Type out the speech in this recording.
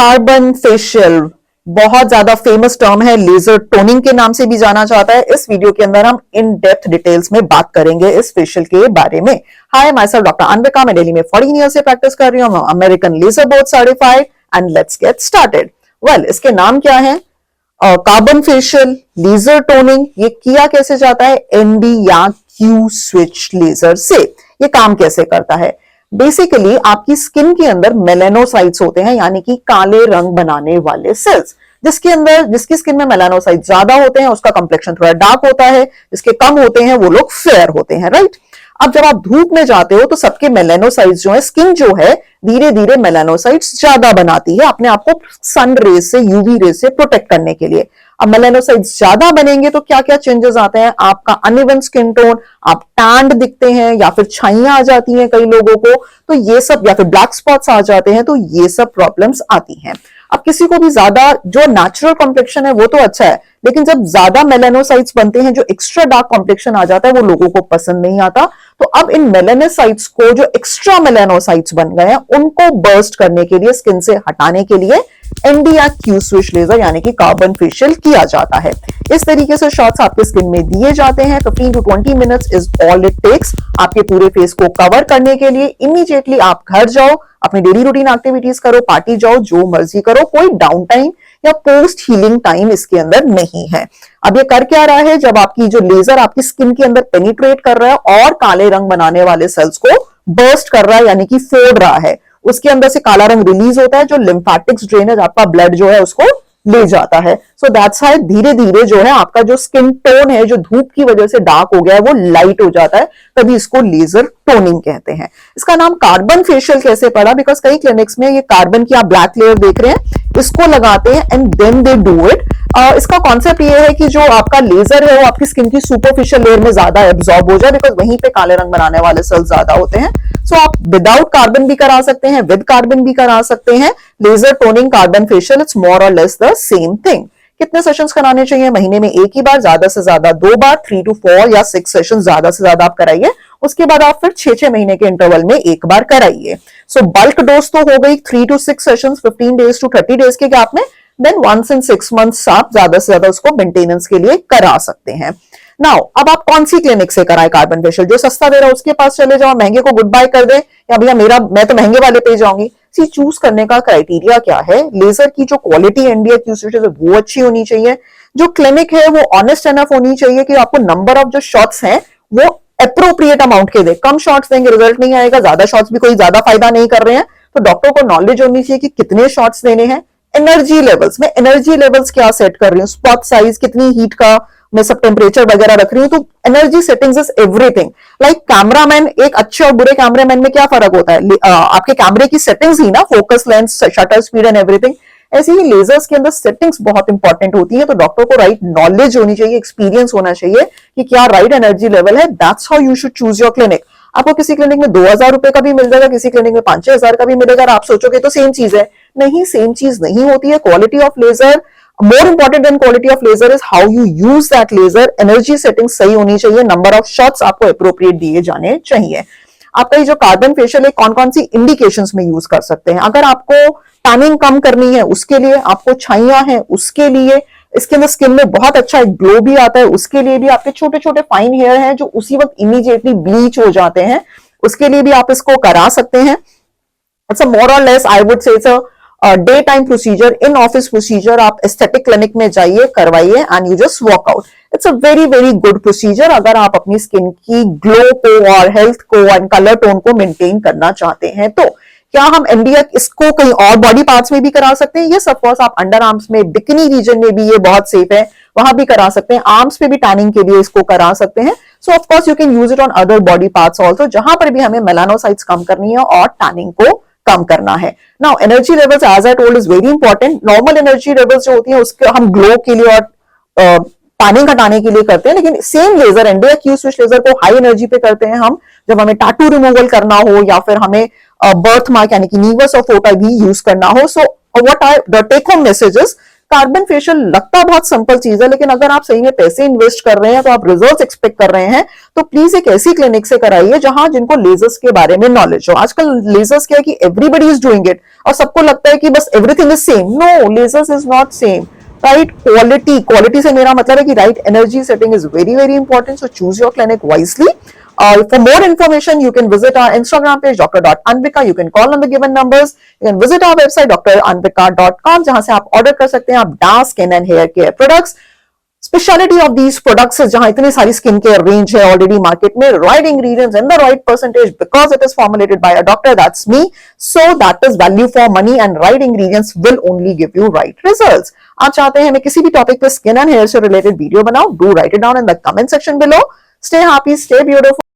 Carbon facial बहुत ज्यादा famous term है, लेजर टोनिंग के नाम से भी जाना जाता है। इस वीडियो के अंदर हम इन डेप्थ डिटेल्स में बात करेंगे इस फेशियल के बारे में। हाय, माय सेल्फ डॉक्टर अनविका, मैं दिल्ली में 14 ईयर से प्रैक्टिस कर रही हूँ, American laser board certified. And let's get started. Well, इसके नाम क्या है? Carbon facial, laser toning. ये किया कैसे जाता है? एनडी या क्यू स्विच लेजर से। ये काम कैसे करता है? बेसिकली आपकी स्किन के अंदर मेलानोसाइट्स होते हैं, यानी कि काले रंग बनाने वाले सेल्स। जिसकी स्किन में मेलानोसाइट्स ज्यादा होते हैं उसका कंप्लेक्शन थोड़ा डार्क होता है, जिसके कम होते हैं वो लोग फेयर होते हैं, राइट। अब जब आप धूप में जाते हो तो सबके मेलानोसाइट्स जो है, स्किन जो है धीरे धीरे मेलानोसाइट्स ज्यादा बनाती है अपने आप को सन रेज से, यूवी रेज से प्रोटेक्ट करने के लिए। अब मेलानोसाइट्स ज्यादा बनेंगे तो क्या क्या चेंजेस आते हैं? आपका अनइवन स्किन टोन, आप टैंड दिखते हैं, या फिर छाइयां आ जाती हैं कई लोगों को, तो ये सब, या फिर ब्लैक स्पॉट्स आ जाते हैं, तो ये सब प्रॉब्लम्स आती हैं। अब किसी को भी ज्यादा, जो नेचुरल कॉम्प्लेक्शन है वो तो अच्छा है, लेकिन जब ज्यादा मेलानोसाइट्स बनते हैं, जो एक्स्ट्रा डार्क कॉम्प्लेक्शन आ जाता है, वो लोगों को पसंद नहीं आता। तो अब इन मेलानोसाइट्स को, जो एक्स्ट्रा मेलानोसाइट्स बन गए हैं, उनको बर्स्ट करने के लिए, स्किन से हटाने के लिए एनडी या क्यू स्विच लेजर यानी कि कार्बन फेशियल किया जाता है। इस तरीके से शॉट्स आपके स्किन में दिए जाते हैं। 15 to 20 minutes is all it takes आपके पूरे फेस को कवर करने के लिए। इमीडिएटली आप घर जाओ, अपनी डेली रूटीन एक्टिविटीज करो, पार्टी जाओ, जो मर्जी करो, कोई डाउन टाइम या पोस्ट हीलिंग टाइम इसके अंदर नहीं है। अब ये कर क्या रहा है? जब आपकी जो लेजर आपकी स्किन के अंदर पेनिट्रेट कर रहा है और काले रंग बनाने वाले सेल्स को बर्स्ट कर रहा है, यानी कि फोड़ रहा है, उसके अंदर से काला रंग रिलीज होता है, जो लिम्फेटिक्स ड्रेनेज, आपका ब्लड जो है उसको ले जाता है। सो दैट्स हाउ धीरे धीरे जो है आपका जो स्किन टोन है, जो धूप की वजह से डार्क हो गया है, वो लाइट हो जाता है। तभी इसको लेजर टोनिंग कहते हैं। इसका नाम कार्बन फेशियल कैसे पड़ा? बिकॉज कई क्लिनिक्स में ये कार्बन की आप ब्लैक लेयर देख रहे हैं, इसको लगाते हैं and then they do it. इसका कॉन्सेप्ट ये है कि जो आपका लेजर है वो आपकी स्किन की सुपरफिशियल लेयर में ज्यादा एब्जॉर्ब हो जाए, बिकॉज वहीं पे काले रंग बनाने वाले सेल्स ज्यादा होते हैं। सो आप विदाउट कार्बन भी करा सकते हैं, विद कार्बन भी करा सकते हैं। Laser toning, carbon facial, it's more or less the same thing. कितने सेशंस कराने चाहिए? महीने में एक ही बार, ज्यादा से ज्यादा 2 बार, 3 to 4 या 6 सेशन ज्यादा से ज्यादा आप कराइए। उसके बाद आप फिर 6-6 महीने के इंटरवल में एक बार कराइए। सो बल्क डोज तो हो गई 3 to 6 sessions 15 days to 30 days के गैप में। देन वंस इन 6 मंथ्स आप ज्यादा से ज्यादा उसको मेंटेनेंस के लिए करा सकते हैं। नाउ, अब आप कौन सी क्लिनिक से कराए कार्बन फेशियल? जो सस्ता दे रहा है उसके पास चले जाओ, महंगे को गुड बाय कर दे, या भैया मैं तो महंगे वाले पे जाऊंगी। सी, चूज करने का क्राइटेरिया क्या है? लेजर की जो क्वालिटी एनडी या क्यू स्विच है वो अच्छी होनी चाहिए। जो क्लिनिक है वो ऑनेस्ट एनफ होनी चाहिए कि आपको नंबर ऑफ जो शॉट्स हैं वो अप्रोप्रिएट अमाउंट के दे। कम शॉट्स देंगे रिजल्ट नहीं आएगा, ज्यादा शॉट्स भी कोई ज्यादा फायदा नहीं कर रहे हैं। तो डॉक्टर को नॉलेज होनी चाहिए कि कितने शॉट्स देने हैं। एनर्जी लेवल्स, मैं एनर्जी लेवल्स क्या सेट कर रही हूँ, स्पॉट साइज, कितनी हीट का मैं सब टेम्परेचर वगैरह रख रही हूँ। तो energy settings is everything. Like cameraman, एक अच्छे और बुरे कैमरामैन में क्या फर्क होता है? आपके कैमरे की सेटिंग्स ही ना, focus lens, shutter speed and everything. ऐसे ही लेजर्स के अंदर सेटिंग्स बहुत इंपॉर्टेंट होती है। तो डॉक्टर को राइट नॉलेज होनी चाहिए, एक्सपीरियंस होना चाहिए कि क्या राइट एनर्जी लेवल है। That's how you should choose your clinic. आपको किसी क्लिनिक में 2000 रुपए का भी मिल जाएगा, किसी क्लिनिक में 5-6 हजार का भी मिलेगा, और आप सोचोगे तो सेम चीज है। नहीं, सेम चीज नहीं होती है। Quality of laser, more important than quality of laser is how you use that laser. Energy setting सही होनी चाहिए, नंबर ऑफ शॉट्स आपको अप्रोप्रिएट दिए जाने चाहिए। आपका ये जो कार्बन फेशियल है, कौन कौन सी इंडिकेशंस में यूज कर सकते हैं? अगर आपको टैनिंग कम करनी है उसके लिए, आपको छाइयां हैं उसके लिए, इसके अंदर स्किन में बहुत अच्छा एक ग्लो भी आता है उसके लिए भी, आपके छोटे छोटे फाइन हेयर हैं जो उसी वक्त इमीडिएटली ब्लीच हो जाते हैं, उसके लिए भी आप इसको करा सकते हैं। It's a more or less, I would say it's a day time procedure, in office procedure. आप एस्थेटिक क्लिनिक में जाइए, करवाइए and you just walk out. It's a very very good procedure अगर आप अपनी स्किन की ग्लो को और हेल्थ को एंड कलर टोन को मेंटेन करना चाहते हैं। तो क्या हम एनडीएक इसको कहीं और बॉडी पार्ट्स में भी करा सकते हैं? Yes, of course. आप अंडर आर्म्स में, बिकनी रीजन में भी ये बहुत सेफ है, वहां भी करा सकते हैं। आर्म्स पे भी टैनिंग के लिए इसको करा सकते हैं। सो of course you can use it on other body parts also, जहां पर भी हमें मेलानोसाइट्स कम करनी है और टैनिंग को कम करना है। Now, energy levels as I told is very important. Normal energy levels जो होती है उसके हम ग्लो के लिए और टैनिंग हटाने के लिए करते हैं, लेकिन सेम लेजर, एनडी या क्यू स्विच लेजर को हाई एनर्जी पे करते हैं हम जब हमें टैटू रिमूवल करना हो, या फिर हमें बर्थ मार्क यानी कि नीवस और फोटा भी यूज करना हो। So what are the take home messages? Carbon facial लगता बहुत सिंपल चीज है, लेकिन अगर आप सही में पैसे इन्वेस्ट कर रहे हैं तो आप रिजल्ट्स एक्सपेक्ट कर रहे हैं, तो प्लीज एक ऐसी क्लिनिक से कराइए जहां जिनको लेजर्स के बारे में नॉलेज हो। आजकल लेजर्स क्या है कि एवरीबडी इज डूइंग इट और सबको लगता है कि बस everything is same. No, lasers is not same. Right quality से मेरा मतलब है कि right energy setting is very very important, so choose your clinic wisely. For more information, you can visit our Instagram page, dr.anvika. You can call on the given numbers. You can visit our website, dranvika.com, जहां से आप order कर सकते हैं आप dark skin and hair care products. Speciality of these products जहां इतनी सारी स्किन केयर रेंज है ऑलरेडी मार्केट में, right ingredients in the right percentage, because it is formulated by a doctor, that's me. So that is value for money and right ingredients will only give you right results. आप चाहते हैं मैं किसी भी topic पे skin and hair से related video बनाऊं, do right it down in the comment section below. Stay happy, stay beautiful.